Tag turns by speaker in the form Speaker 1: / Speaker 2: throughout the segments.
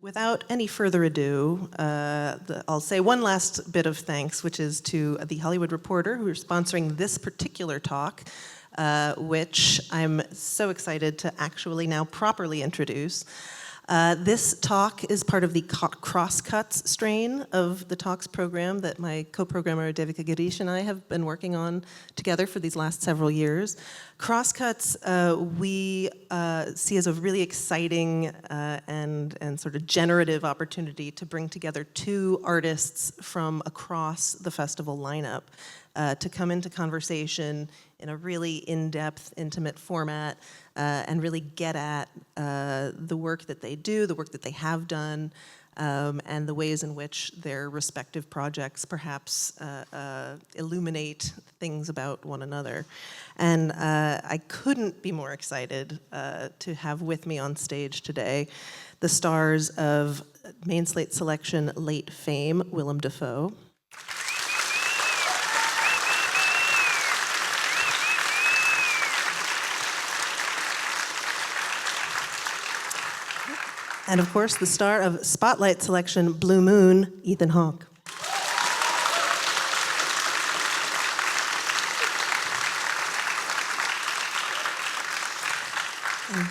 Speaker 1: Without any further ado, I'll say one last bit of thanks, which is to The Hollywood Reporter, who are sponsoring this particular talk, which I'm so excited to actually now properly introduce. This talk is part of the Crosscuts strain of the talks program that my co-programmer Devika Girish and I have been working on together for these last several years. Crosscuts we see as a really exciting and sort of generative opportunity to bring together two artists from across the festival lineup to come into conversation in a really in-depth, intimate format and really get at the work that they do, the work that they have done, and the ways in which their respective projects perhaps illuminate things about one another. And I couldn't be more excited to have with me on stage today the stars of main slate selection Late Fame, Willem Dafoe. And of course, the star of Spotlight selection, Blue Moon, Ethan Hawke.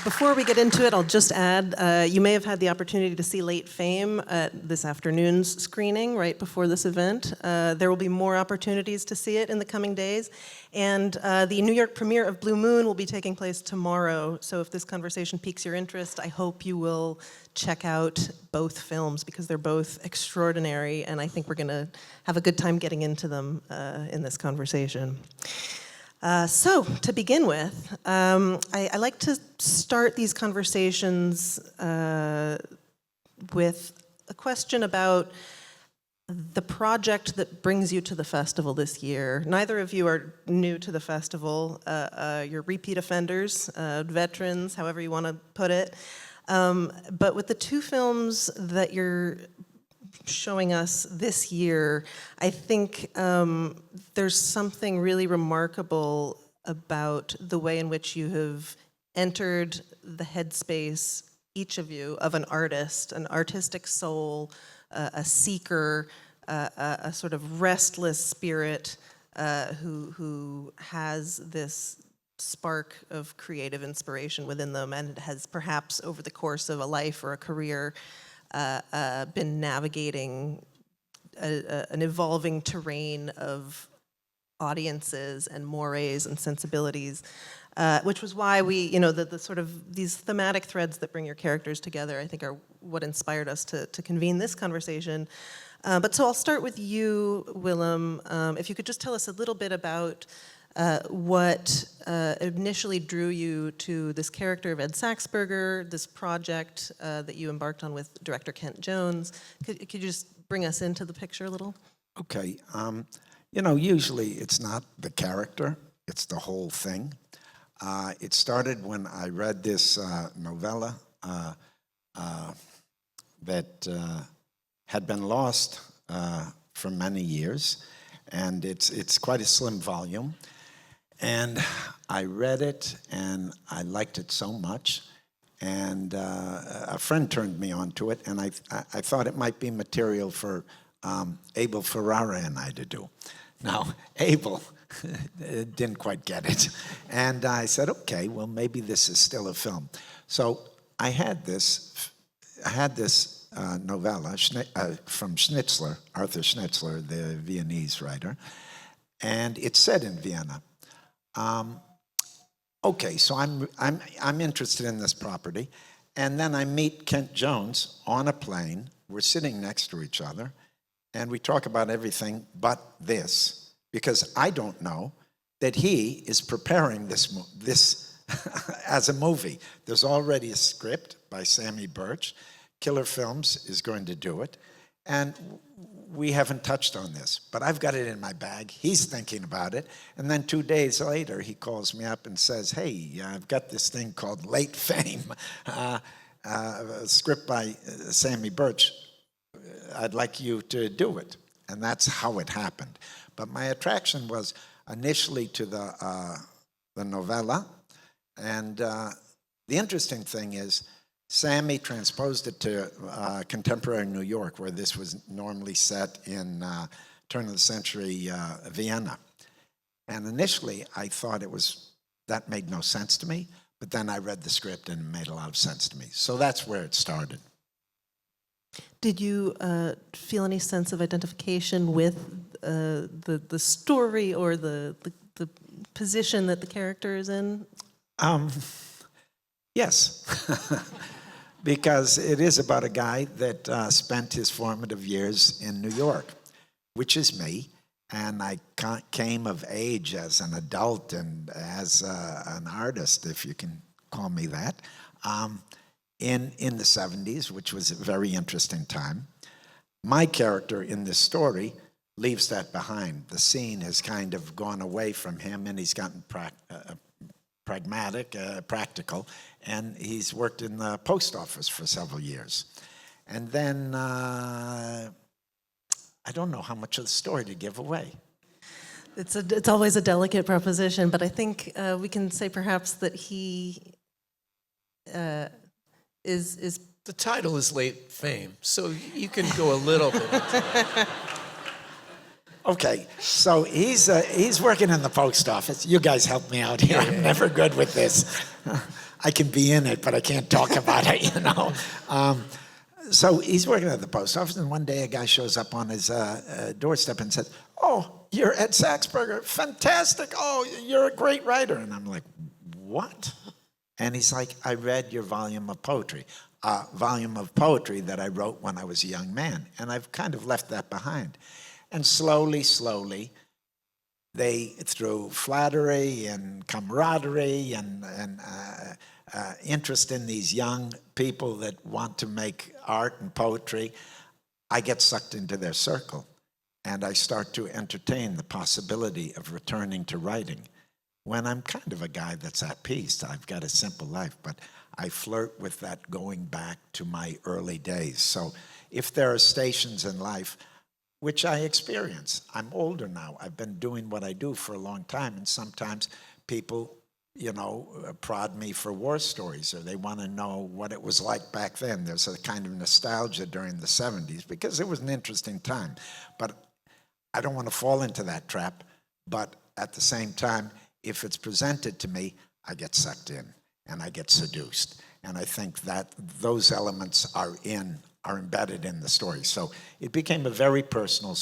Speaker 1: Before we get into it, I'll just add, you may have had the opportunity to see Late Fame at this afternoon's screening right before this event. There will be more opportunities to see it in the coming days. And the New York premiere of Blue Moon will be taking place tomorrow. So if this conversation piques your interest, I hope you will check out both films because they're both extraordinary. And I think we're going to have a good time getting into them in this conversation. So, to begin with, I like to start these conversations with a question about the project that brings you to the festival this year. Neither of you are new to the festival. You're repeat offenders, veterans, however you want to put it. But with the two films that you're showing us this year, I think there's something really remarkable about the way in which you have entered the headspace, each of you, of an artist, an artistic soul, a seeker, a sort of restless spirit who has this spark of creative inspiration within them and has perhaps over the course of a life or a career been navigating an evolving terrain of audiences and mores and sensibilities, which was why we, the sort of these thematic threads that bring your characters together, I think are what inspired us to convene this conversation. But so I'll start with you, Willem. If you could just tell us a little bit about what initially drew you to this character of Ed Saxberger, this project that you embarked on with director Kent Jones. Could you just bring us into the picture a little?
Speaker 2: Okay. Usually it's not the character, it's the whole thing. It started when I read this novella that had been lost for many years, and it's quite a slim volume. And I read it, and I liked it so much, and a friend turned me on to it, and I thought it might be material for Abel Ferrara and I to do. Now, Abel didn't quite get it, and I said, okay, well, maybe this is still a film. So I had this novella from Schnitzler, Arthur Schnitzler, the Viennese writer, and it's set in Vienna. Okay, so I'm interested in this property, and then I meet Kent Jones on a plane. We're sitting next to each other, and we talk about everything but this, because I don't know that he is preparing this as a movie. There's already a script by Sammy Birch. Killer Films is going to do it, and we haven't touched on this, but I've got it in my bag. He's thinking about it, and then 2 days later, he calls me up and says, hey, I've got this thing called Late Fame, a script by Sammy Birch. I'd like you to do it, and that's how it happened. But my attraction was initially to the novella, and the interesting thing is, Sammy transposed it to contemporary New York, where this was normally set in turn of the century Vienna. And initially, I thought that made no sense to me, but then I read the script and it made a lot of sense to me. So that's where it started.
Speaker 1: Did you feel any sense of identification with the story or the position that the character is in?
Speaker 2: Yes, because it is about a guy that spent his formative years in New York, which is me. And I came of age as an adult and as an artist, if you can call me that, in the 70s, which was a very interesting time. My character in this story leaves that behind. The scene has kind of gone away from him, and he's gotten practical, and he's worked in the post office for several years. And then I don't know how much of the story to give away.
Speaker 1: It's always a delicate proposition, but I think we can say perhaps that he is.
Speaker 3: The title is Late Fame, so you can go a little bit into it.
Speaker 2: Okay, so he's working in the post office. You guys help me out here. I'm never good with this. I can be in it, but I can't talk about it, you know. So he's working at the post office, and one day a guy shows up on his doorstep and says, "Oh, you're Ed Saxberger. Fantastic. Oh, you're a great writer." And I'm like, "What?" And he's like, "I read your volume of poetry that I wrote when I was a young man, and I've kind of left that behind." And slowly, they, through flattery and camaraderie and interest in these young people that want to make art and poetry, I get sucked into their circle. And I start to entertain the possibility of returning to writing. When I'm kind of a guy that's at peace, I've got a simple life, but I flirt with that going back to my early days. So if there are stations in life, which I experience. I'm older now. I've been doing what I do for a long time, and sometimes people, you know, prod me for war stories, or they want to know what it was like back then. There's a kind of nostalgia during the 70s, because it was an interesting time. But I don't want to fall into that trap, but at the same time, if it's presented to me, I get sucked in, and I get seduced. And I think that those elements are embedded in the story. So it became a very personal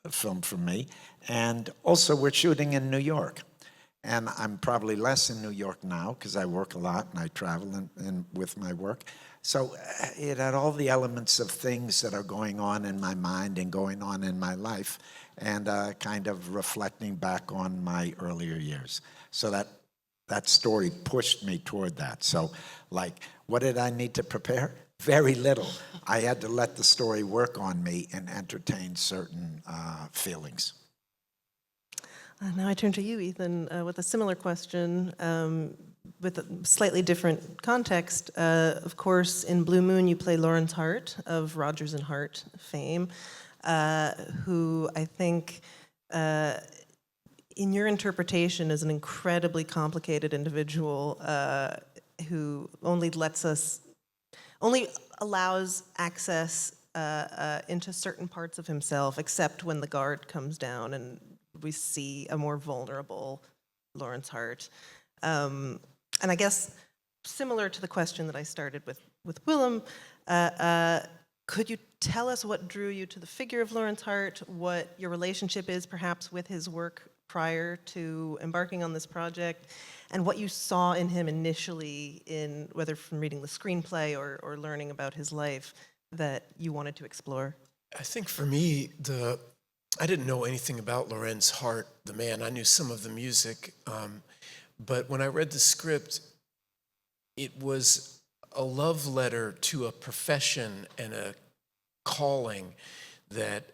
Speaker 2: film for me. And also, we're shooting in New York. And I'm probably less in New York now because I work a lot and I travel with my work. So it had all the elements of things that are going on in my mind and going on in my life, and kind of reflecting back on my earlier years. So that story pushed me toward that. So, like, what did I need to prepare? Very little. I had to let the story work on me and entertain certain feelings.
Speaker 1: Now I turn to you, Ethan, with a similar question, with a slightly different context. Of course, in Blue Moon, you play Lorenz Hart of Rodgers and Hart fame, who I think, in your interpretation, is an incredibly complicated individual who only allows access into certain parts of himself, except when the guard comes down and we see a more vulnerable Lorenz Hart. And I guess similar to the question that I started with Willem, could you tell us what drew you to the figure of Lorenz Hart, what your relationship is perhaps with his work prior to embarking on this project, and what you saw in him initially, in whether from reading the screenplay or learning about his life, that you wanted to explore?
Speaker 3: I think for me, I didn't know anything about Lorenz Hart, the man. I knew some of the music, but when I read the script, it was a love letter to a profession and a calling that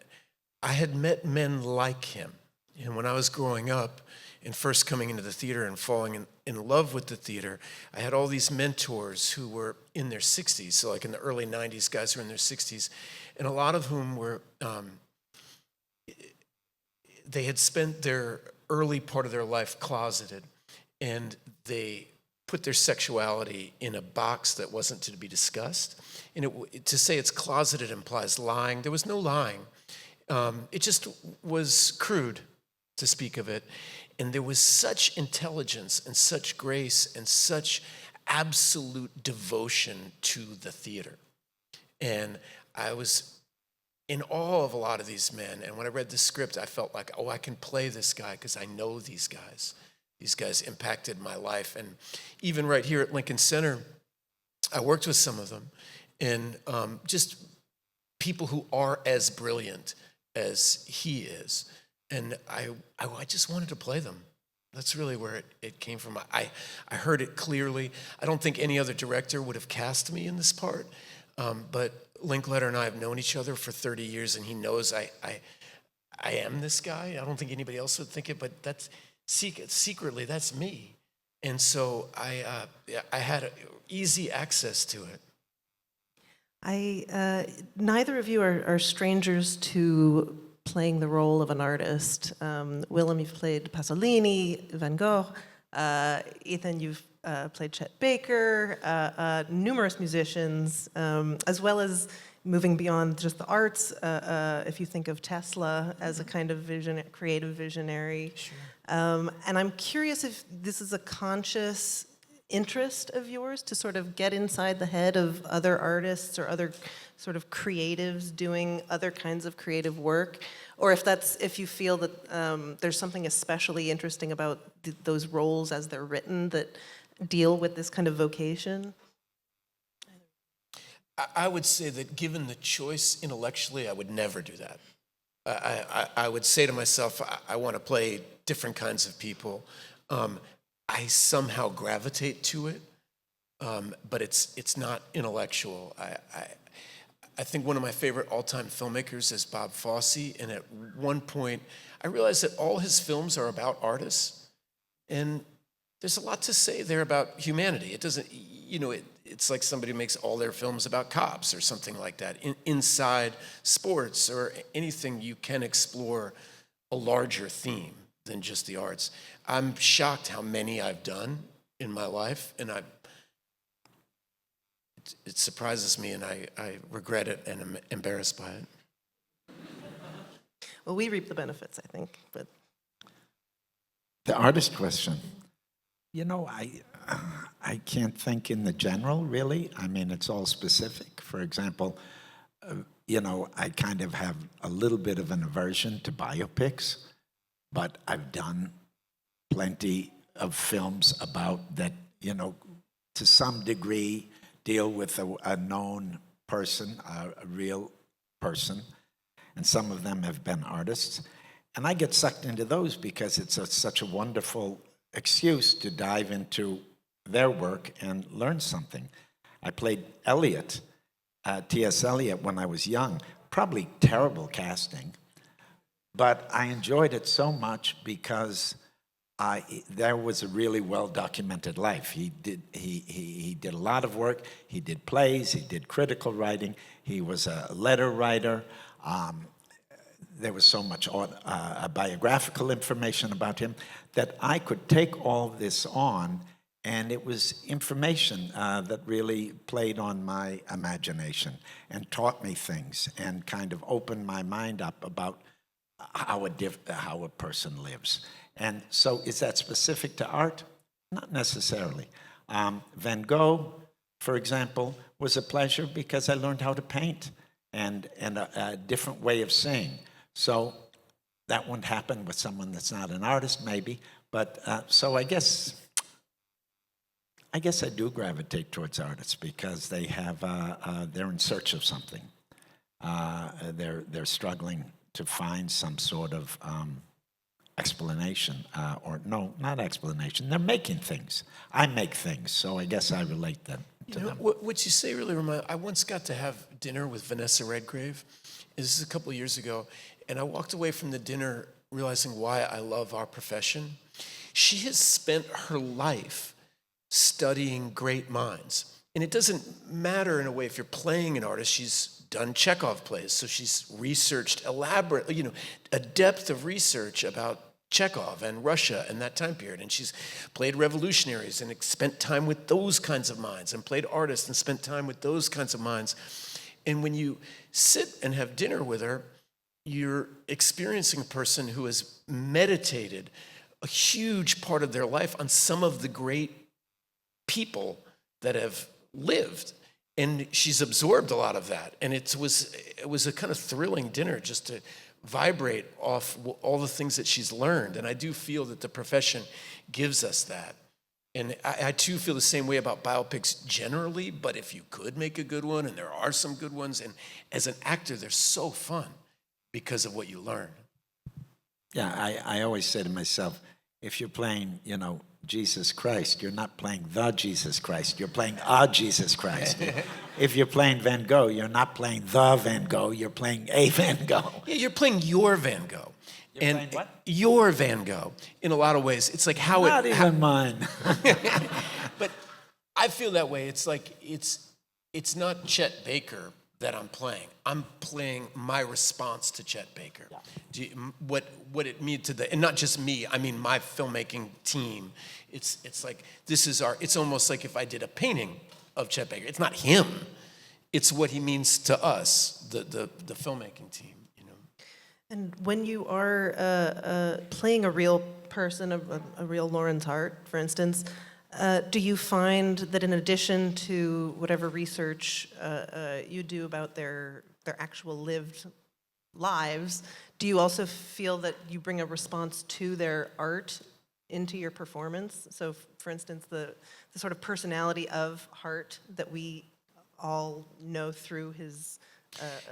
Speaker 3: I had met men like him. And when I was growing up and first coming into the theater and falling in love with the theater, I had all these mentors who were in their 60s, so like in the early 90s, guys who were in their 60s, and a lot of whom were, they had spent their early part of their life closeted, and they put their sexuality in a box that wasn't to be discussed. And to say it's closeted implies lying. There was no lying. It just was crude to speak of it. And there was such intelligence and such grace and such absolute devotion to the theater. And I was in awe of a lot of these men. And when I read the script, I felt like, oh, I can play this guy because I know these guys. These guys impacted my life. And even right here at Lincoln Center, I worked with some of them. And just people who are as brilliant as he is. And I just wanted to play them. That's really where it came from. I heard it clearly. I don't think any other director would have cast me in this part. But Linklater and I have known each other for 30 years, and he knows I am this guy. I don't think anybody else would think it, but that's secretly, that's me. And so I had easy access to it.
Speaker 1: Neither of you are strangers to playing the role of an artist. Willem, you've played Pasolini, Van Gogh. Ethan, you've played Chet Baker, numerous musicians, as well as moving beyond just the arts. If you think of Tesla as a kind of creative visionary.
Speaker 3: Sure.
Speaker 1: And I'm curious if this is a conscious interest of yours to sort of get inside the head of other artists or other sort of creatives doing other kinds of creative work, or if you feel that there's something especially interesting about those roles as they're written that deal with this kind of vocation.
Speaker 3: I would say that given the choice intellectually, I would never do that. I would say to myself, I want to play different kinds of people. I somehow gravitate to it, but it's not intellectual. I think one of my favorite all-time filmmakers is Bob Fosse, and at one point, I realized that all his films are about artists, and there's a lot to say there about humanity. It doesn't, it's like somebody makes all their films about cops or something like that. Inside sports or anything, you can explore a larger theme than just the arts. I'm shocked how many I've done in my life, and it surprises me, and I regret it and am embarrassed by it.
Speaker 1: Well, we reap the benefits, I think, but...
Speaker 2: The artist question. I can't think in the general, really. I mean, it's all specific. For example, I kind of have a little bit of an aversion to biopics, but I've done plenty of films about that, to some degree deal with a known person, a real person, and some of them have been artists. And I get sucked into those because it's such a wonderful excuse to dive into their work and learn something. I played Eliot, T.S. Eliot, when I was young. Probably terrible casting, but I enjoyed it so much because there was a really well-documented life. He did a lot of work. He did plays. He did critical writing. He was a letter writer. There was so much biographical information about him that I could take all this on, and it was information that really played on my imagination and taught me things and kind of opened my mind up about how a person lives. And so is that specific to art? Not necessarily. Van Gogh, for example, was a pleasure because I learned how to paint and a different way of seeing. So that wouldn't happen with someone that's not an artist, maybe. But so I guess I do gravitate towards artists because they have they're in search of something. They're struggling to find some sort of explanation, or no, not explanation. They're making things. I make things, so I guess I relate them to them.
Speaker 3: What you say really reminds. I once got to have dinner with Vanessa Redgrave. This is a couple of years ago, and I walked away from the dinner realizing why I love our profession. She has spent her life studying great minds, and it doesn't matter in a way if you're playing an artist. She's done Chekhov plays, so she's researched elaborately, a depth of research about Chekhov and Russia and that time period. And she's played revolutionaries and spent time with those kinds of minds, and played artists and spent time with those kinds of minds. And when you sit and have dinner with her, you're experiencing a person who has meditated a huge part of their life on some of the great people that have lived. And she's absorbed a lot of that. And it was a kind of thrilling dinner just to vibrate off all the things that she's learned. And I do feel that the profession gives us that. And I too feel the same way about biopics generally, but if you could make a good one, and there are some good ones, and as an actor, they're so fun because of what you learn.
Speaker 2: Yeah, I always say to myself, if you're playing, Jesus Christ, you're not playing the Jesus Christ, you're playing a Jesus Christ. If you're playing Van Gogh, you're not playing the Van Gogh, you're playing a Van Gogh.
Speaker 3: Yeah, you're playing your Van Gogh.
Speaker 2: You're playing what?
Speaker 3: Your Van Gogh, in a lot of ways. It's like how
Speaker 2: Not even mine.
Speaker 3: But I feel that way. It's like, it's not Chet Baker that I'm playing. I'm playing my response to Chet Baker. Yeah. What it means to and not just me, I mean my filmmaking team. It's like, it's almost like if I did a painting of Chet Baker. It's not him. It's what he means to us, the filmmaking team.
Speaker 1: And when you are playing a real person, a real Lorenz Hart, for instance, do you find that in addition to whatever research you do about their actual lived lives, do you also feel that you bring a response to their art into your performance? So, for instance, the sort of personality of Hart that we all know through his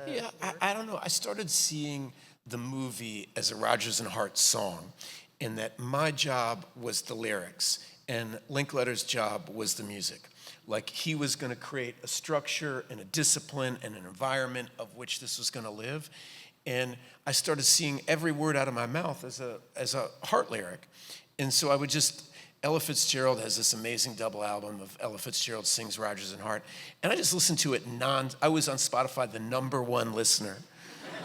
Speaker 3: Yeah, I don't know. I started seeing the movie as a Rodgers and Hart song, in that my job was the lyrics, and Linklater's job was the music. Like, he was going to create a structure and a discipline and an environment of which this was going to live. And I started seeing every word out of my mouth as a Hart lyric. And so I would just, Ella Fitzgerald has this amazing double album of Ella Fitzgerald Sings Rodgers and Hart. And I just listened to it I was on Spotify the #1 listener.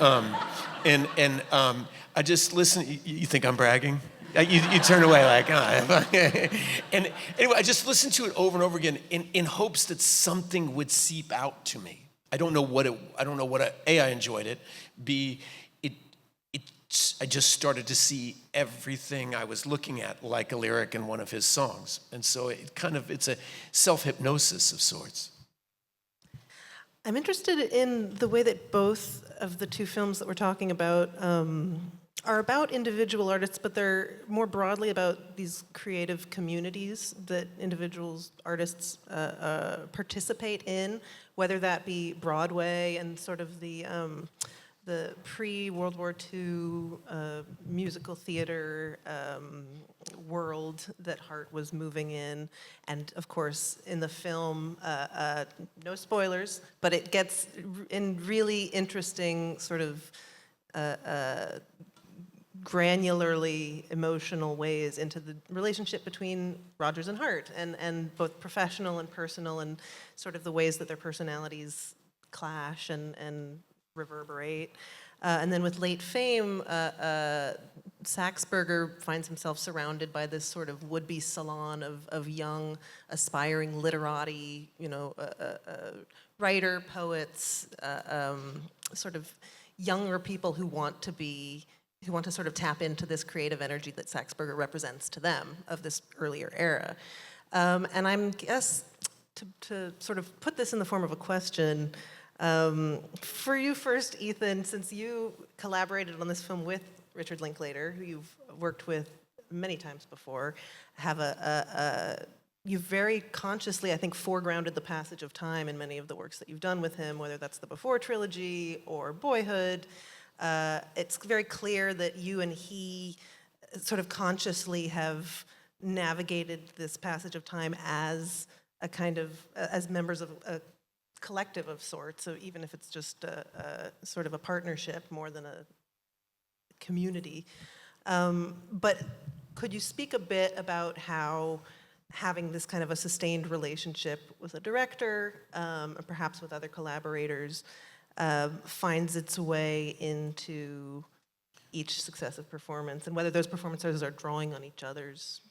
Speaker 3: I just listened. You think I'm bragging? You turn away like, oh. And anyway, I just listened to it over and over again in hopes that something would seep out to me. I don't know what I enjoyed it. B, I just started to see everything I was looking at like a lyric in one of his songs. And so it's a self-hypnosis of sorts.
Speaker 1: I'm interested in the way that both of the two films that we're talking about are about individual artists, but they're more broadly about these creative communities that artists participate in, whether that be Broadway and sort of the pre-World War II musical theater world that Hart was moving in. And of course, in the film, no spoilers, but it gets in really interesting sort of granularly emotional ways into the relationship between Rodgers and Hart, and both professional and personal, and sort of the ways that their personalities clash and reverberate. And then with Late Fame, Saxberger finds himself surrounded by this sort of would-be salon of young, aspiring literati, writer, poets, sort of younger people who want to sort of tap into this creative energy that Saxberger represents to them of this earlier era. And I'm guess to sort of put this in the form of a question, for you first, Ethan, since you collaborated on this film with Richard Linklater, who you've worked with many times before, you've very consciously, I think, foregrounded the passage of time in many of the works that you've done with him, whether that's the Before trilogy or Boyhood. It's very clear that you and he sort of consciously have navigated this passage of time as a kind of, as members of a collective of sorts, so even if it's just a sort of a partnership more than a community. But could you speak a bit about how having this kind of a sustained relationship with a director, or perhaps with other collaborators, finds its way into each successive performance, and whether those performances are drawing on each other's.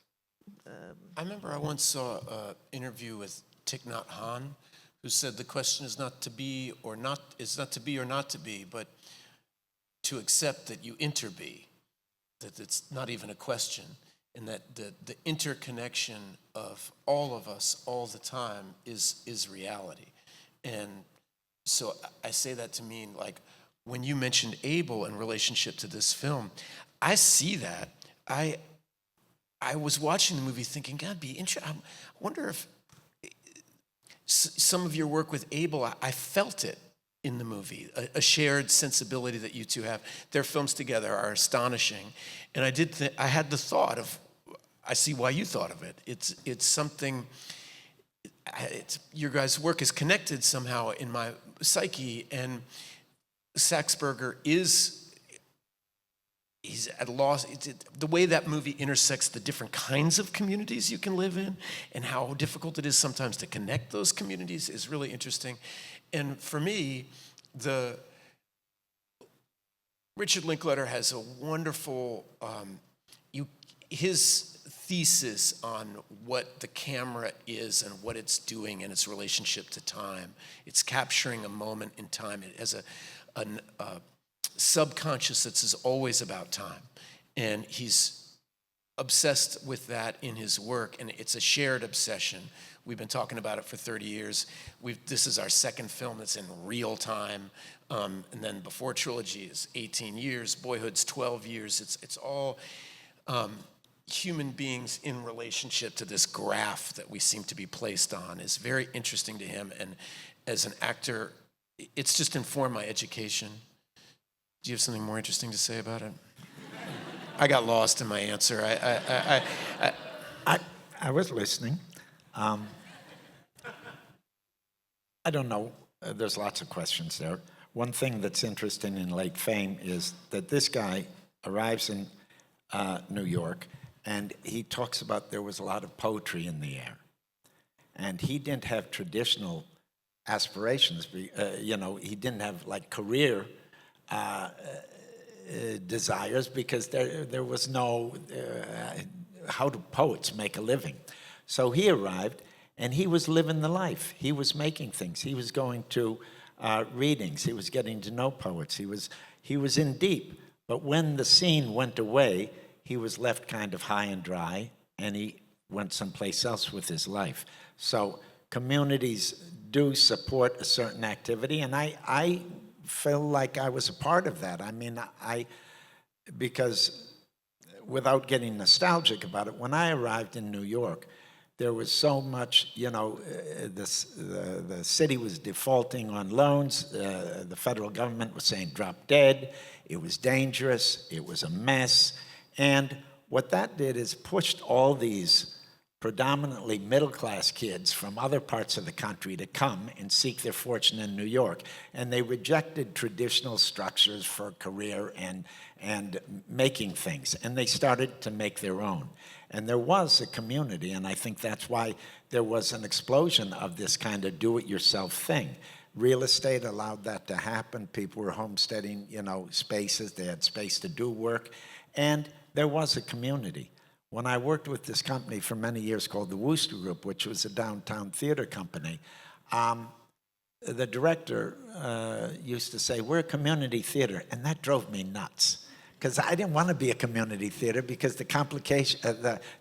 Speaker 3: I remember I once saw an interview with Thich Nhat Hanh, who said the question is not to be or not to be, but to accept that you interbe, that it's not even a question, and that the interconnection of all of us all the time is reality. And so I say that to mean, like, when you mentioned Abel in relationship to this film, I see that. I was watching the movie thinking, God, I wonder if some of your work with Abel, I felt it in the movie, a shared sensibility that you two have. Their films together are astonishing. And I had the thought of, I see why you thought of it. It's something, your guys' work is connected somehow in my psyche, and Saxberger he's at a loss. The way that movie intersects the different kinds of communities you can live in and how difficult it is sometimes to connect those communities is really interesting. And for me, Richard Linklater has a wonderful, his thesis on what the camera is and what it's doing and its relationship to time. It's capturing a moment in time. It has a subconscious that's always about time. And he's obsessed with that in his work, and it's a shared obsession. We've been talking about it for 30 years. This is our second film that's in real time. And then Before Trilogy is 18 years, Boyhood's 12 years. It's all human beings in relationship to this graph that we seem to be placed on. Is very interesting to him. And as an actor, it's just informed my education. Do you have something more interesting to say about it? I got lost in my answer.
Speaker 2: I was listening. I don't know. There's lots of questions there. One thing that's interesting in Late Fame is that this guy arrives in New York, and he talks about there was a lot of poetry in the air. And he didn't have traditional aspirations. He didn't have, like, career desires, because there was no, how do poets make a living? So he arrived, and he was living the life. He was making things. He was going to readings. He was getting to know poets. He was in deep. But when the scene went away, he was left kind of high and dry, and he went someplace else with his life. So communities do support a certain activity, and I feel like I was a part of that. I mean, because without getting nostalgic about it, when I arrived in New York, there was so much, the city was defaulting on loans. The federal government was saying drop dead. It was dangerous. It was a mess. And what that did is pushed all these predominantly middle-class kids from other parts of the country to come and seek their fortune in New York. And they rejected traditional structures for career and making things. And they started to make their own. And there was a community, and I think that's why there was an explosion of this kind of do-it-yourself thing. Real estate allowed that to happen. People were homesteading, spaces. They had space to do work. And there was a community. When I worked with this company for many years called the Wooster Group, which was a downtown theater company, the director used to say, we're a community theater, and that drove me nuts. Because I didn't want to be a community theater, because the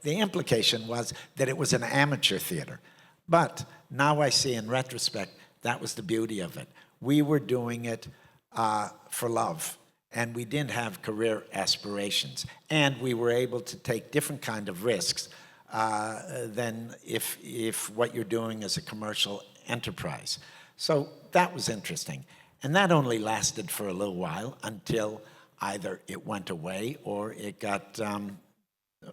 Speaker 2: implication was that it was an amateur theater. But now I see in retrospect, that was the beauty of it. We were doing it for love. And we didn't have career aspirations. And we were able to take different kind of risks than if what you're doing is a commercial enterprise. So that was interesting. And that only lasted for a little while until either it went away or it got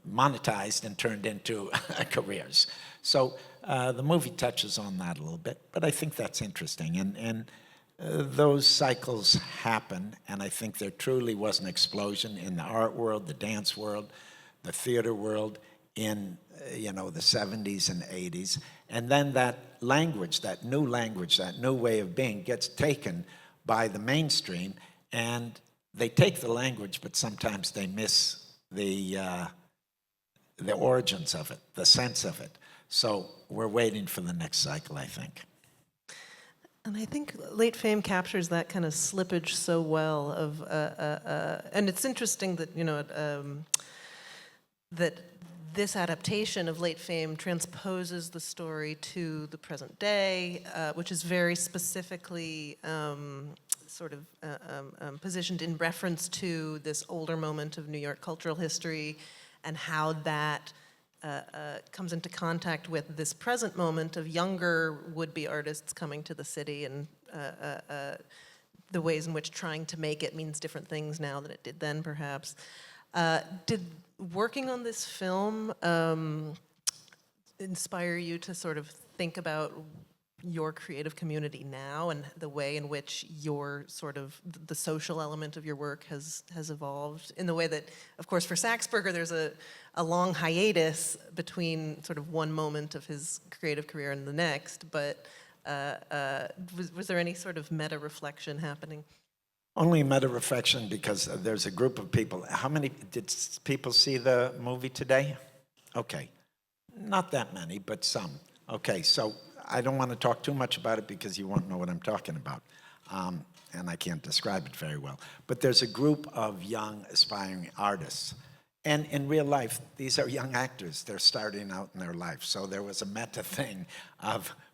Speaker 2: monetized and turned into careers. So the movie touches on that a little bit, but I think that's interesting. And those cycles happen, and I think there truly was an explosion in the art world, the dance world, the theater world in the 70s and 80s. And then that language, that new way of being gets taken by the mainstream, and they take the language, but sometimes they miss the origins of it, the sense of it. So we're waiting for the next cycle, I think.
Speaker 1: And I think Late Fame captures that kind of slippage so well. And it's interesting that that this adaptation of Late Fame transposes the story to the present day, which is very specifically positioned in reference to this older moment of New York cultural history, and how that comes into contact with this present moment of younger would-be artists coming to the city, and the ways in which trying to make it means different things now than it did then, perhaps. Did working on this film inspire you to sort of think about your creative community now, and the way in which your sort of the social element of your work has evolved, in the way that, of course, for Saxberger, there's a long hiatus between sort of one moment of his creative career and the next, but was there any sort of meta-reflection happening?
Speaker 2: Only meta-reflection, because there's a group of people. How many did people see the movie today? Okay. Not that many, but some. Okay, so I don't want to talk too much about it because you won't know what I'm talking about. And I can't describe it very well. But there's a group of young, aspiring artists. And in real life, these are young actors. They're starting out in their life. So there was a meta thing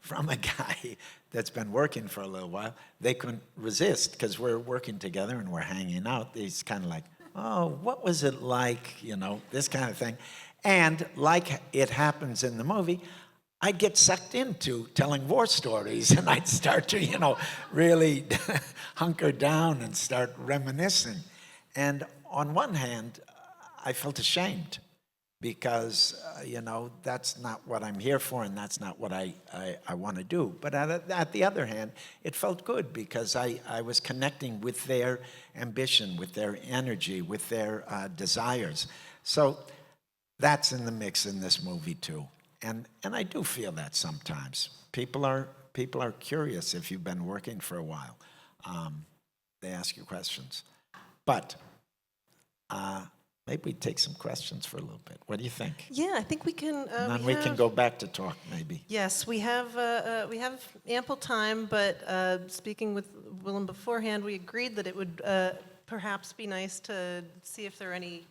Speaker 2: from a guy that's been working for a little while. They couldn't resist because we're working together and we're hanging out. He's kind of like, oh, what was it like? This kind of thing. And like it happens in the movie, I'd get sucked into telling war stories, and I'd start to, really hunker down and start reminiscing. And on one hand, I felt ashamed because, that's not what I'm here for, and that's not what I want to do. But at the other hand, it felt good because I was connecting with their ambition, with their energy, with their desires. So that's in the mix in this movie, too. And I do feel that sometimes. People are curious if you've been working for a while. They ask you questions. But maybe we take some questions for a little bit. What do you think?
Speaker 1: Yeah, I think we can.
Speaker 2: And then we can go back to talk, maybe.
Speaker 1: Yes, we have ample time. But speaking with Willem beforehand, we agreed that it would perhaps be nice to see if there are any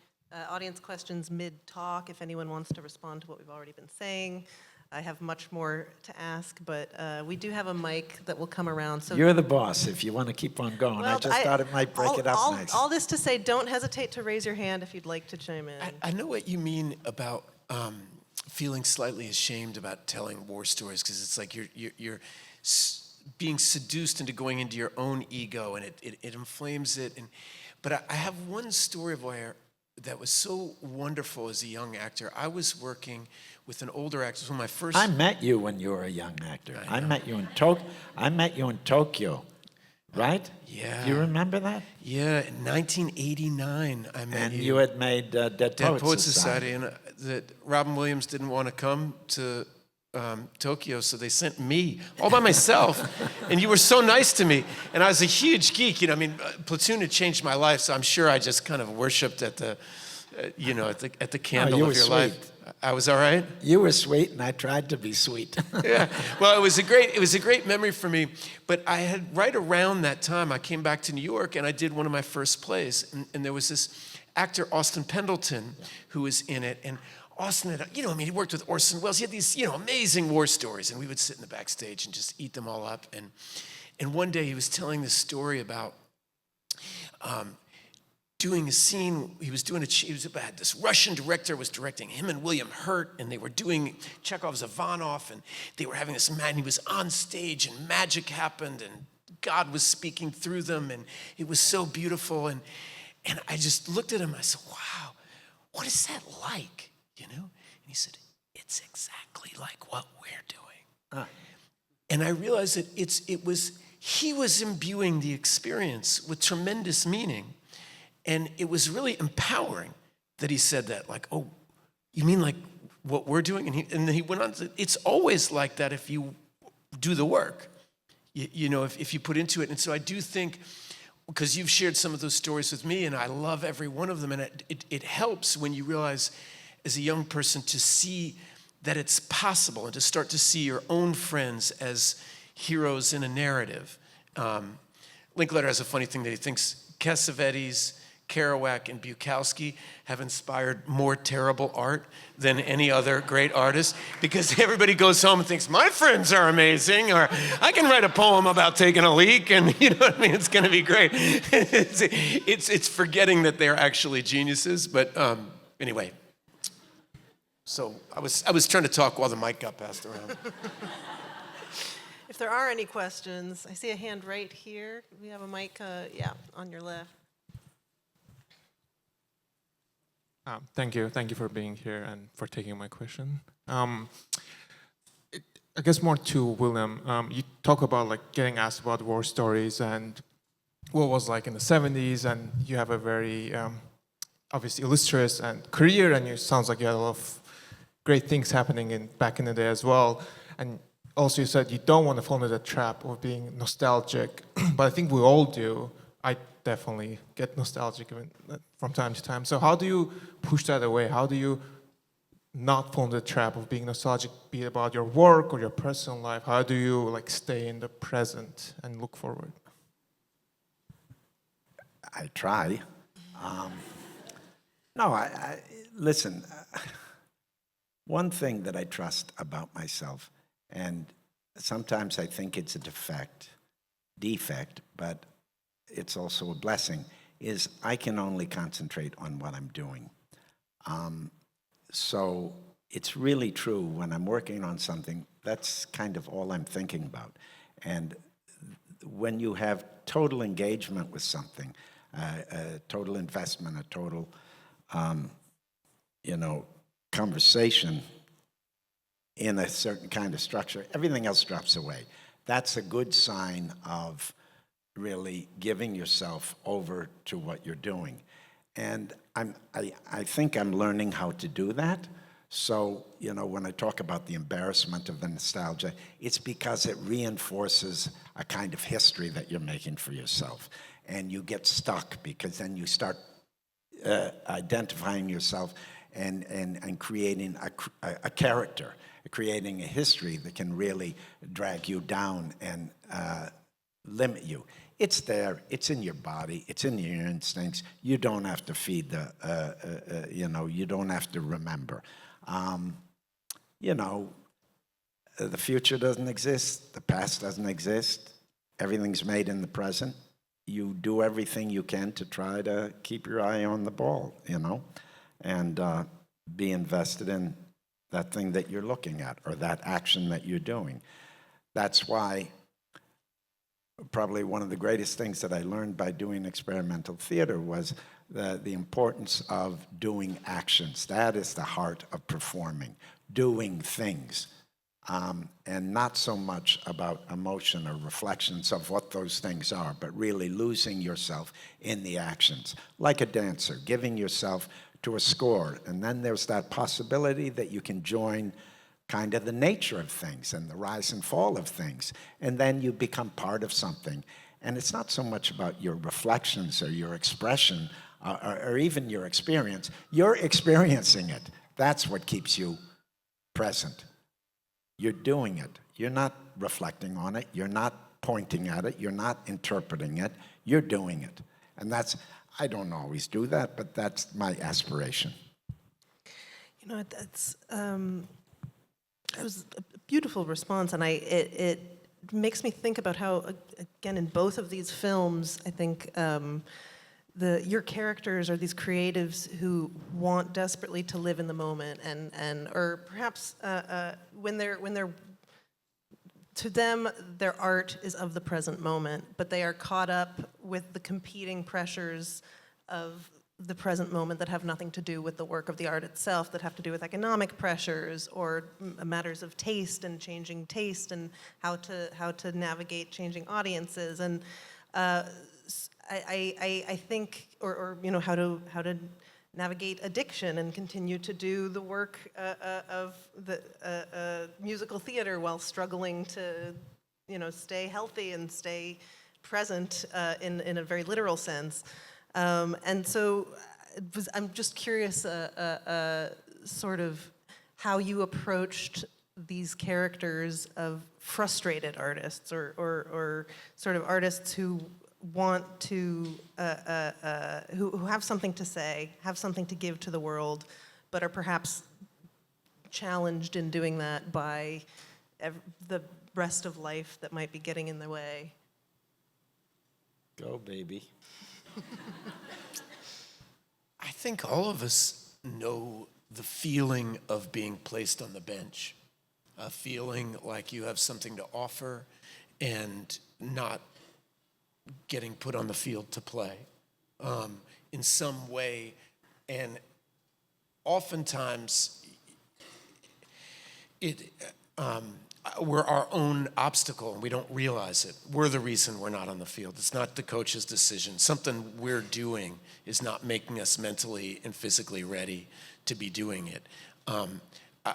Speaker 1: audience questions mid-talk, if anyone wants to respond to what we've already been saying. I have much more to ask, but we do have a mic that will come around. So
Speaker 2: you're the boss if you want to keep on going.
Speaker 1: Well,
Speaker 2: I just thought it might break it up nice.
Speaker 1: All this to say, don't hesitate to raise your hand if you'd like to chime in.
Speaker 3: I know what you mean about feeling slightly ashamed about telling war stories, because it's like you're being seduced into going into your own ego, and it inflames it. But I have one story where that was so wonderful as a young actor. I was working with an older actor. It was one of my first.
Speaker 2: I met you when you were a young actor. I met you in Tokyo, right?
Speaker 3: Yeah.
Speaker 2: Do you remember that?
Speaker 3: Yeah, in 1989, I met
Speaker 2: and
Speaker 3: you.
Speaker 2: And you had made Dead Poets
Speaker 3: Society, and that Robin Williams didn't want to come to Tokyo, so they sent me all by myself. And you were so nice to me, and I was a huge geek. Platoon had changed my life, so I'm sure I just kind of worshipped at the, at the candle of your life. I was all right.
Speaker 2: You were sweet, and I tried to be sweet.
Speaker 3: Yeah. Well, it was a great memory for me. But I had right around that time, I came back to New York, and I did one of my first plays, and there was this actor Austin Pendleton who was in it, and Austin had, he worked with Orson Welles. He had these, amazing war stories, and we would sit in the backstage and just eat them all up. And one day he was telling this story about doing a scene. He was about this Russian director was directing him and William Hurt, and they were doing Chekhov's Ivanov, and they were having this man. He was on stage, and magic happened, and God was speaking through them, and it was so beautiful. And I just looked at him. I said, "Wow, what is that like?" And he said, "It's exactly like what we're doing." And I realized that he was imbuing the experience with tremendous meaning. And it was really empowering that he said that, like, "Oh, you mean like what we're doing?" And then he went on to say, "It's always like that if you do the work, if you put into it." And so I do think because you've shared some of those stories with me, and I love every one of them, and it helps when you realize as a young person to see that it's possible and to start to see your own friends as heroes in a narrative. Linklater has a funny thing that he thinks Cassavetes, Kerouac, and Bukowski have inspired more terrible art than any other great artist, because everybody goes home and thinks, my friends are amazing, or I can write a poem about taking a leak, and you know what I mean, it's gonna be great. It's forgetting that they're actually geniuses, but anyway. So I was trying to talk while the mic got passed around.
Speaker 1: If there are any questions, I see a hand right here. We have a mic, yeah, on your left.
Speaker 4: Thank you for being here and for taking my question. I guess more to Willem. You talk about like getting asked about war stories and what was like in the 70s, and you have a very obviously illustrious and career, and you sounds like you had a lot of great things happening back in the day as well. And also you said you don't want to fall into the trap of being nostalgic, but I think we all do. I definitely get nostalgic from time to time. So how do you push that away? How do you not fall into the trap of being nostalgic, be it about your work or your personal life? How do you like stay in the present and look forward?
Speaker 2: I try. No, listen, one thing that I trust about myself, and sometimes I think it's a defect, but it's also a blessing, is I can only concentrate on what I'm doing. So it's really true when I'm working on something, that's kind of all I'm thinking about. And when you have total engagement with something, a total investment, a total, conversation in a certain kind of structure, everything else drops away. That's a good sign of really giving yourself over to what you're doing. And I think I'm learning how to do that. So, when I talk about the embarrassment of the nostalgia, it's because it reinforces a kind of history that you're making for yourself. And you get stuck because then you start identifying yourself and creating a character, creating a history that can really drag you down and limit you. It's there, it's in your body, it's in your instincts. You don't have to feed you don't have to remember. The future doesn't exist, the past doesn't exist, everything's made in the present. You do everything you can to try to keep your eye on the ball, and be invested in that thing that you're looking at or that action that you're doing. That's why probably one of the greatest things that I learned by doing experimental theater was the importance of doing actions. That is the heart of performing, doing things, and not so much about emotion or reflections of what those things are, but really losing yourself in the actions, like a dancer, giving yourself to a score. And then there's that possibility that you can join kind of the nature of things and the rise and fall of things. And then you become part of something. And it's not so much about your reflections or your expression or even your experience. You're experiencing it. That's what keeps you present. You're doing it. You're not reflecting on it. You're not pointing at it. You're not interpreting it. You're doing it. And I don't always do that, but that's my aspiration.
Speaker 1: That was a beautiful response, and it makes me think about how, again, in both of these films, I think your characters are these creatives who want desperately to live in the moment, or perhaps when they're to them, their art is of the present moment, but they are caught up with the competing pressures of the present moment that have nothing to do with the work of the art itself, that have to do with economic pressures or matters of taste and changing taste and how to navigate changing audiences. And I think, or how to navigate addiction and continue to do the work of the musical theater while struggling to stay healthy and stay present in a very literal sense. And so I'm just curious sort of how you approached these characters of frustrated artists or sort of artists who want to, who have something to say, have something to give to the world, but are perhaps challenged in doing that by the rest of life that might be getting in the way.
Speaker 2: Go, baby.
Speaker 3: I think all of us know the feeling of being placed on the bench, a feeling like you have something to offer and not getting put on the field to play in some way. And oftentimes, we're our own obstacle and we don't realize it. We're the reason we're not on the field. It's not the coach's decision. Something we're doing is not making us mentally and physically ready to be doing it.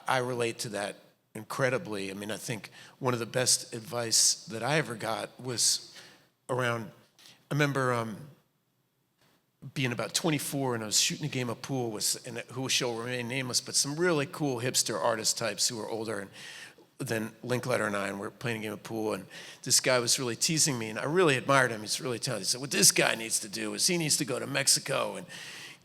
Speaker 3: I relate to that incredibly. I mean, I think one of the best advice that I ever got was around, I remember being about 24 and I was shooting a game of pool with, who shall remain nameless, but some really cool hipster artist types who were older than Linklater and I, and we're playing a game of pool, and this guy was really teasing me, and I really admired him. He's really talented. He said, what this guy needs to do is he needs to go to Mexico and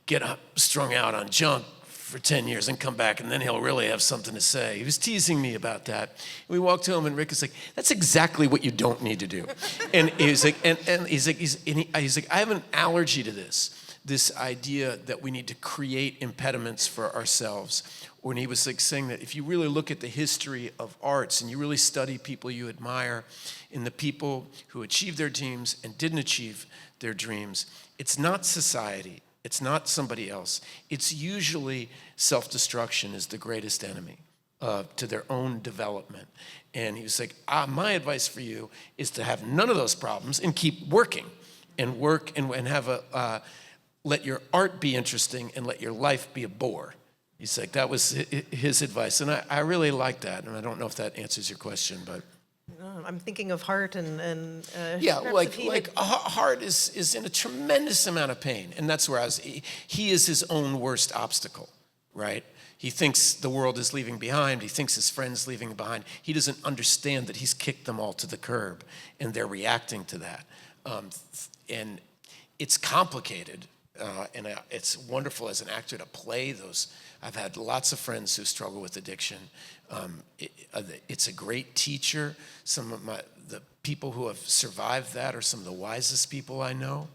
Speaker 3: get strung out on junk for 10 years and come back, and then he'll really have something to say. He was teasing me about that. We walked home, and Rick was like, that's exactly what you don't need to do. And he was like, he's like, I have an allergy to this idea that we need to create impediments for ourselves. When he was like saying that if you really look at the history of arts and you really study people you admire and the people who achieved their dreams and didn't achieve their dreams, it's not society, it's not somebody else. It's usually self-destruction is the greatest enemy to their own development. And he was like, my advice for you is to have none of those problems and keep working and work and have let your art be interesting and let your life be a bore. He's like, that was his advice. And I really like that. And I don't know if that answers your question, but.
Speaker 1: I'm thinking of Hart and
Speaker 3: yeah, like Hart is in a tremendous amount of pain. And that's where he is his own worst obstacle, right? He thinks the world is leaving behind. He thinks his friends leaving behind. He doesn't understand that he's kicked them all to the curb and they're reacting to that. And it's complicated. And it's wonderful as an actor to play those. I've had lots of friends who struggle with addiction. It's a great teacher. Some of the people who have survived that are some of the wisest people I know.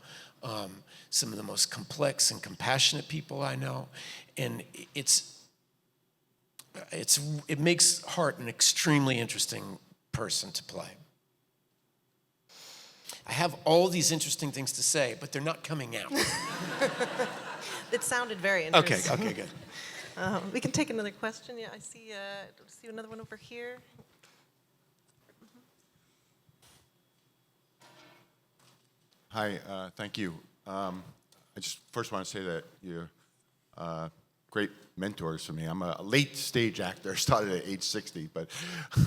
Speaker 3: Some of the most complex and compassionate people I know. And it makes Hart an extremely interesting person to play. I have all these interesting things to say, but they're not coming out.
Speaker 1: It sounded very interesting.
Speaker 3: Okay, good.
Speaker 1: We can take another question. Yeah, I see another one over here.
Speaker 5: Hi, thank you. I just first want to say that you're great mentors for me. I'm a late stage actor, started at age 60, but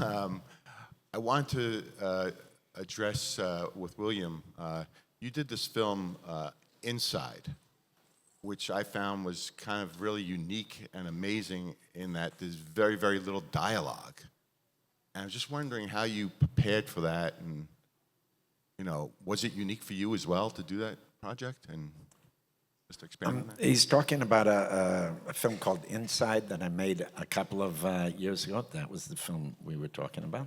Speaker 5: I want to address with William, you did this film Inside, which I found was kind of really unique and amazing in that there's very, very little dialogue. And I was just wondering how you prepared for that, and was it unique for you as well to do that project? And just expand on that.
Speaker 2: He's talking about a film called Inside that I made a couple of years ago. That was the film we were talking about,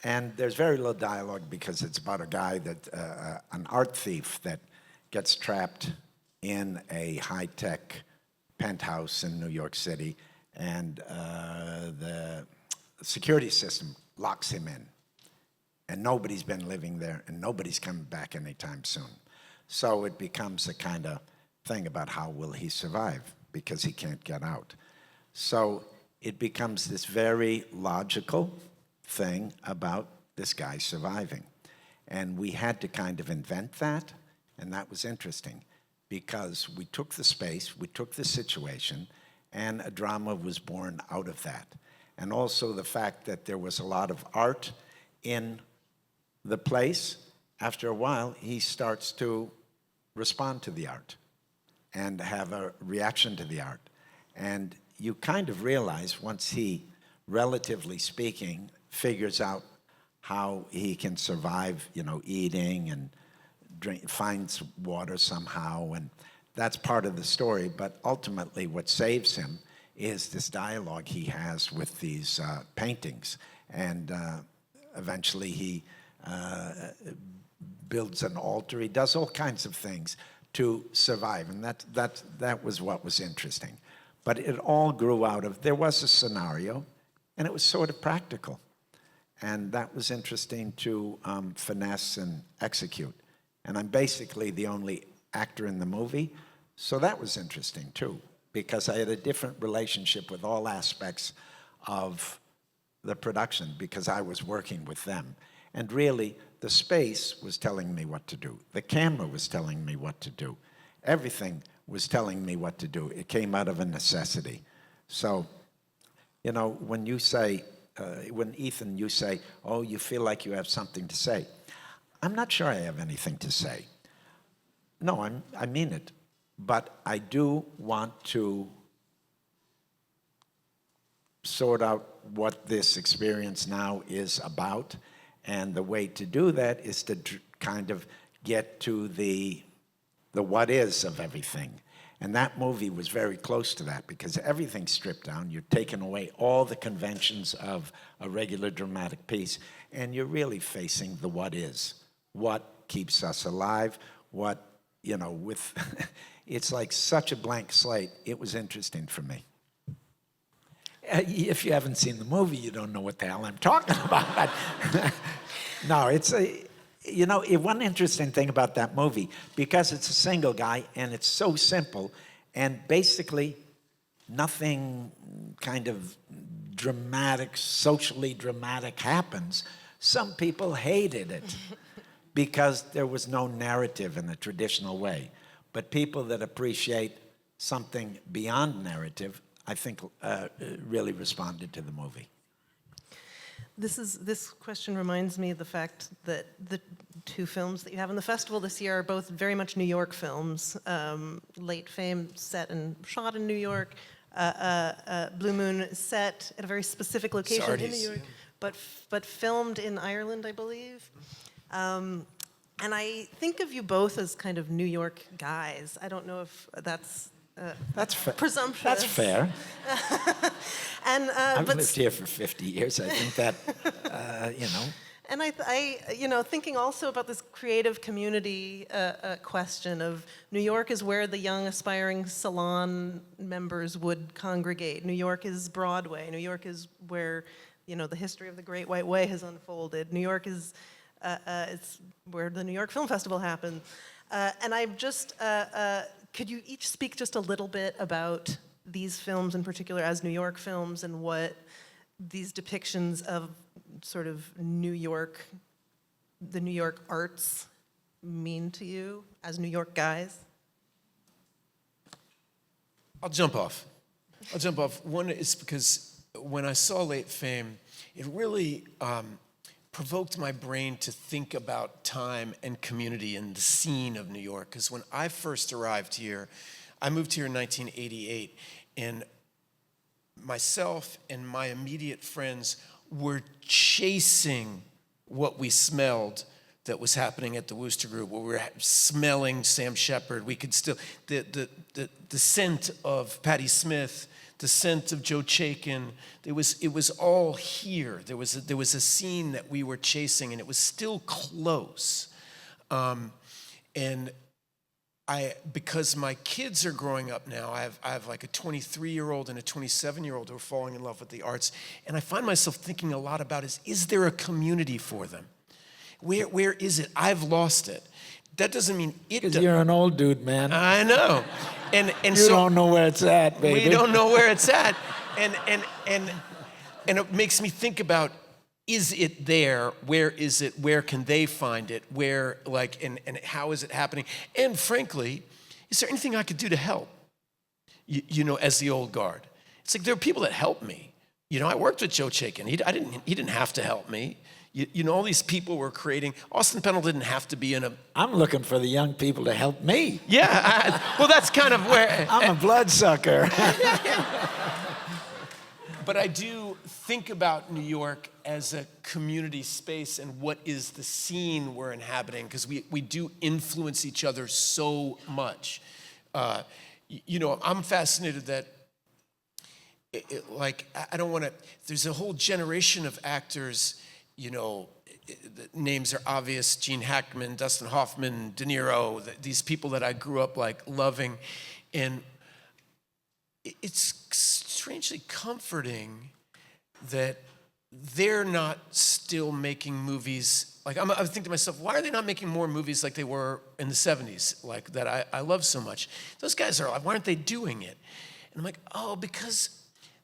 Speaker 2: And there's very little dialogue because it's about a guy an art thief that gets trapped in a high-tech penthouse in New York City, and the security system locks him in. And nobody's been living there, and nobody's coming back anytime soon. So it becomes a kind of thing about how will he survive, because he can't get out. So it becomes this very logical thing about this guy surviving. And we had to kind of invent that, and that was interesting, because we took the space, we took the situation, and a drama was born out of that. And also the fact that there was a lot of art in the place, after a while, he starts to respond to the art and have a reaction to the art. And you kind of realize once he, relatively speaking, figures out how he can survive, eating and finds water somehow, and that's part of the story. But ultimately, what saves him is this dialogue he has with these paintings, and eventually he builds an altar. He does all kinds of things to survive, and that was what was interesting. But it all grew out of, there was a scenario, and it was sort of practical. And that was interesting to finesse and execute. And I'm basically the only actor in the movie, so that was interesting too, because I had a different relationship with all aspects of the production because I was working with them. And really, the space was telling me what to do. The camera was telling me what to do. Everything was telling me what to do. It came out of a necessity. So, when you say, when Ethan, you say, oh, you feel like you have something to say. I'm not sure I have anything to say. No, I mean it. But I do want to sort out what this experience now is about. And the way to do that is to kind of get to the what is of everything. And that movie was very close to that because everything's stripped down. You're taking away all the conventions of a regular dramatic piece, and you're really facing the what is. What keeps us alive, what, with, it's like such a blank slate. It was interesting for me. If you haven't seen the movie, you don't know what the hell I'm talking about. No, it's one interesting thing about that movie, because it's a single guy and it's so simple, and basically nothing kind of dramatic, socially dramatic happens. Some people hated it because there was no narrative in the traditional way. But people that appreciate something beyond narrative, I think, really responded to the movie.
Speaker 1: This question reminds me of the fact that the two films that you have in the festival this year are both very much New York films. Late Fame set and shot in New York. Blue Moon set at a very specific location in New York, but filmed in Ireland, I believe. And I think of you both as kind of New York guys. I don't know if that's presumptuous.
Speaker 2: That's fair.
Speaker 1: And
Speaker 2: I've lived here for 50 years. I think that,
Speaker 1: And I thinking also about this creative community question of New York is where the young aspiring salon members would congregate. New York is Broadway. New York is where, the history of the Great White Way has unfolded. New York is it's where the New York Film Festival happened. And I'm just, could you each speak just a little bit about these films in particular as New York films and what these depictions of sort of New York, the New York arts mean to you as New York guys?
Speaker 3: I'll jump off. One is because when I saw Late Fame, it really provoked my brain to think about time and community and the scene of New York. Because when I first arrived here, I moved here in 1988, and myself and my immediate friends were chasing what we smelled that was happening at the Wooster Group, where we were smelling Sam Shepard. We could still, the scent of Patti Smith, the scent of Joe Chaikin, it was all here. There was a scene that we were chasing, and it was still close. And because my kids are growing up now, I have like a 23-year-old and a 27-year-old who are falling in love with the arts, and I find myself thinking a lot about is there a community for them? Where is it? I've lost it. That doesn't mean it.
Speaker 2: Because you're an old dude, man.
Speaker 3: I know, and
Speaker 2: you
Speaker 3: so
Speaker 2: don't know where it's at, baby.
Speaker 3: we don't know where it's at, and it makes me think about, is it there? Where is it? Where can they find it? Where, and how is it happening? And frankly, is there anything I could do to help? As the old guard, it's like there are people that help me, I worked with Joe Chaikin. He didn't have to help me. All these people were creating. Austin Pennell didn't have to be in a.
Speaker 2: I'm looking for the young people to help me.
Speaker 3: Yeah, well, that's kind of where.
Speaker 2: I'm a bloodsucker.
Speaker 3: But I do think about New York as a community space and what is the scene we're inhabiting, because we do influence each other so much. I'm fascinated that, I don't want to, there's a whole generation of actors, the names are obvious, Gene Hackman, Dustin Hoffman, De Niro, these people that I grew up loving. And it's strangely comforting that they're not still making movies. I think to myself, why are they not making more movies like they were in the 70s, that I love so much? Those guys are like, why aren't they doing it? And I'm like, oh, because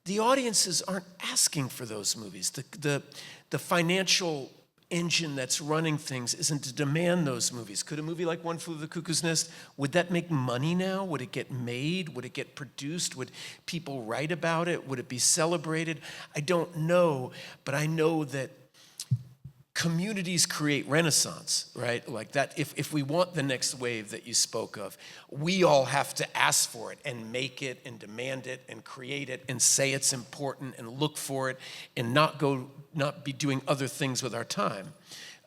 Speaker 3: the audiences aren't asking for those movies. The financial engine that's running things isn't to demand those movies. Could a movie like One Flew Over the Cuckoo's Nest, would that make money now? Would it get made? Would it get produced? Would people write about it? Would it be celebrated? I don't know, but I know that communities create renaissance, right? Like that, if we want the next wave that you spoke of, we all have to ask for it and make it and demand it and create it and say it's important and look for it and not be doing other things with our time.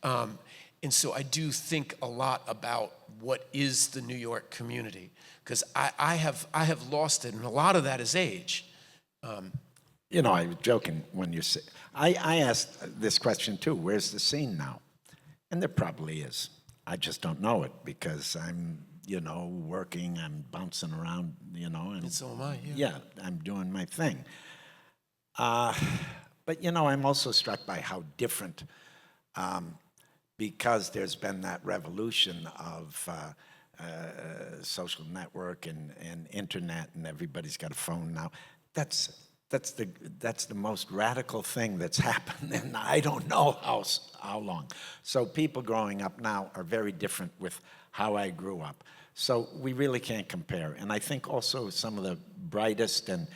Speaker 3: And so I do think a lot about what is the New York community, because I have lost it, and a lot of that is age.
Speaker 2: I was joking when you said, I asked this question too, where's the scene now? And there probably is. I just don't know it because I'm, working, I'm bouncing around, and
Speaker 3: so am I, yeah.
Speaker 2: Yeah, I'm doing my thing. But, I'm also struck by how different, because there's been that revolution of social network and internet, and everybody's got a phone now. That's the most radical thing that's happened, and I don't know how long. So people growing up now are very different with how I grew up. So we really can't compare. And I think also some of the brightest and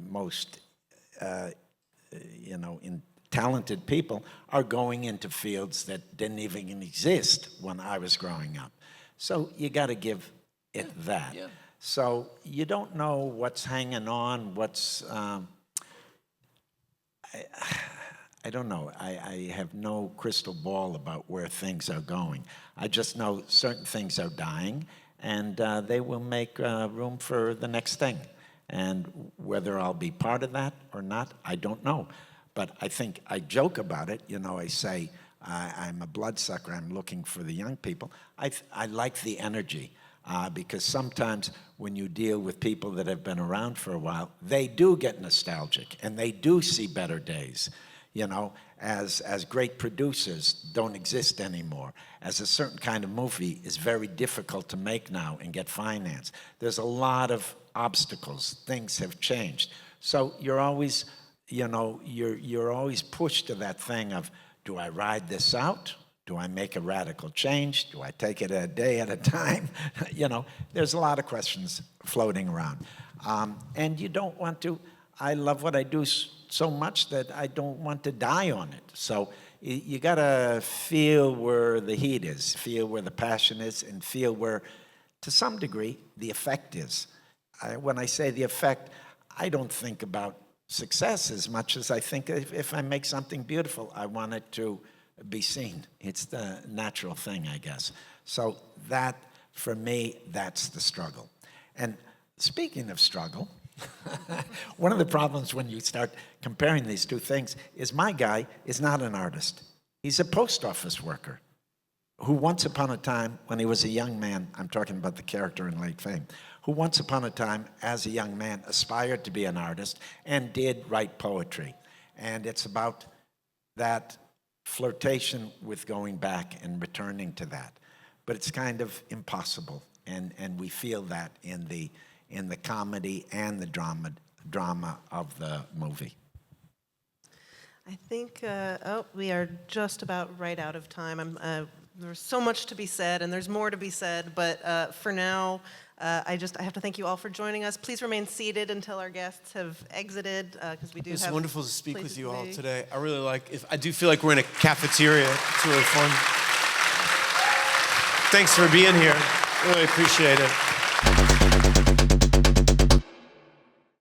Speaker 2: most talented people are going into fields that didn't even exist when I was growing up. So you got to give it that.
Speaker 3: Yeah.
Speaker 2: So you don't know what's hanging on, I don't know. I have no crystal ball about where things are going. I just know certain things are dying, and they will make room for the next thing. And whether I'll be part of that or not, I don't know. But I think I joke about it. I say I'm a bloodsucker. I'm looking for the young people. I like the energy. Because sometimes when you deal with people that have been around for a while, they do get nostalgic and they do see better days, as great producers don't exist anymore, as a certain kind of movie is very difficult to make now and get financed. There's a lot of obstacles. Things have changed. So you're always, you're always pushed to that thing of, do I ride this out? Do I make a radical change? Do I take it a day at a time? There's a lot of questions floating around. And you don't want to, I love what I do so much that I don't want to die on it. So you gotta feel where the heat is, feel where the passion is, and feel where, to some degree, the effect is. When I say the effect, I don't think about success as much as I think if I make something beautiful, I want it to be seen. It's the natural thing, I guess. So that, for me, that's the struggle. And speaking of struggle, one of the problems when you start comparing these two things is my guy is not an artist. He's a post office worker who once upon a time, when he was a young man, I'm talking about the character in Late Fame, who once upon a time, as a young man, aspired to be an artist and did write poetry. And it's about that flirtation with going back and returning to that. But it's kind of impossible, and we feel that in the comedy and the drama of the movie.
Speaker 1: I think, we are just about right out of time. There's so much to be said, and there's more to be said, but for now, I have to thank you all for joining us. Please remain seated until our guests have exited, because we do have.
Speaker 3: It's wonderful to speak with
Speaker 1: places
Speaker 3: you
Speaker 1: to
Speaker 3: all
Speaker 1: be.
Speaker 3: today. I really I do feel like we're in a cafeteria. It's really fun. Thanks for being here. Really appreciate it.